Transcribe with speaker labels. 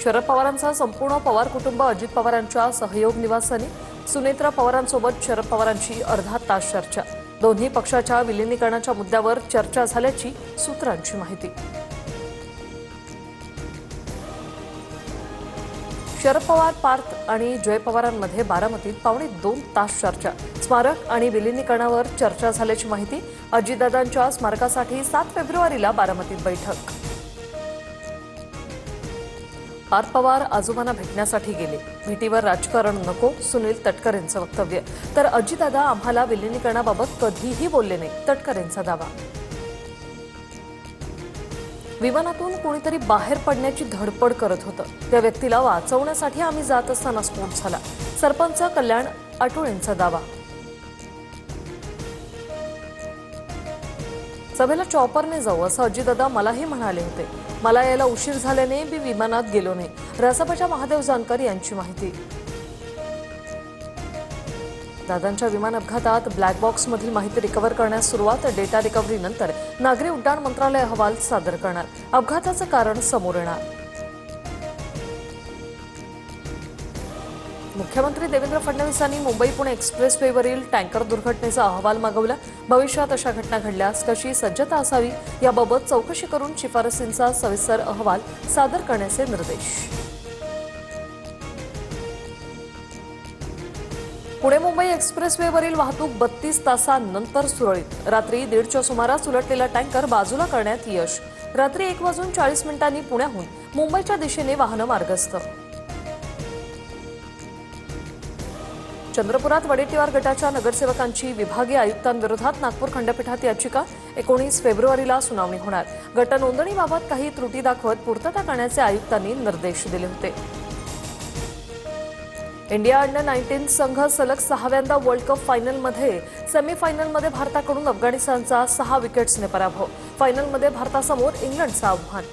Speaker 1: शरद पवारांचा संपूर्ण पवार कुटुंब अजित पवारांच्या सहयोग निवासाने सुनेत्रा पवारांसोबत शरद पवारांची अर्धा तास चर्चा। दोन्ही पक्षाच्या विलीनीकरणाच्या मुद्द्यावर चर्चा झाल्याची सूत्रांची माहिती। शरद पवार पार्थ आणि जय पवारांमध्ये बारामतीत पावणे 2 तास चर्चा। स्मारक आणि विलीनीकरणावर चर्चा झाल्याची माहिती। अजितदादांच्या स्मारकासाठी 7 फेब्रुवारीला बारामतीत बैठक। पार्थ पवार आजोबांना भेटण्यासाठी गेले, भेटीवर राजकारण नको, सुनील तटकरेंचं वक्तव्य। तर अजितदादा आम्हाला विलीनीकरणाबाबत कधीही बोलले नाही, तटकरेंचा दावा। विमानातून कोणीतरी बाहेर पडण्याची धडपड करत होतं, त्या व्यक्तीला वाचवण्यासाठी आम्ही जात असताना स्फोट झाला, सरपंच कल्याण आटोळेंचा दावा। सभेला चॉपरने जाऊ असं अजितदादा मलाही म्हणाले होते, मला यायला उशीर झाल्याने मी विमानात गेलो नाही, रासपच्या महादेव जानकर यांची माहिती। दादांच्या विमान अपघातात ब्लॅक बॉक्समधील माहिती रिकव्हर करण्यास सुरुवात। डेटा रिकव्हरीनंतर नागरी उड्डाण मंत्रालय अहवाल सादर करणार, अपघाताचं कारण समोर येणार। मुख्यमंत्री देवेंद्र फडणवीसांनी मुंबई-पुणे एक्सप्रेसवेवरील टँकर दुर्घटनेचा अहवाल मागवला। भविष्यात अशा घटना घडल्यास कशी सज्जता असावी याबाबत चौकशी करून शिफारसींचा सविस्तर अहवाल सादर करण्याचे निर्देश। पुणे-मुंबई एक्सप्रेसवेवरील वाहतूक 32 तासांनंतर सुरळीत। रात्री 1:30च्या सुमारास उलटलेला टँकर बाजूला करण्यात यश। रात्री 1:40 पुण्याहून मुंबईच्या दिशेने वाहनं मार्गस्थ। चंद्रपुरात वडेट्टीवार गटाच्या नगरसेवकांची विभागीय आयुक्तांविरोधात नागपूर खंडपीठात याचिका। 19 फेब्रुवारीला सुनावणी होणार। गट नोंदणीबाबत काही त्रुटी दाखवत पूर्तता करण्याचे आयुक्तांनी निर्देश दिले होते। इंडिया अंडर-19 संघ सलग 6व्यांदा वर्ल्ड कप फायनलमध्ये। सेमीफायनलमध्ये भारताकडून अफगाणिस्तानचा 6 विकेट्सने पराभव। फायनलमध्ये भारतासमोर इंग्लंडचं आव्हान।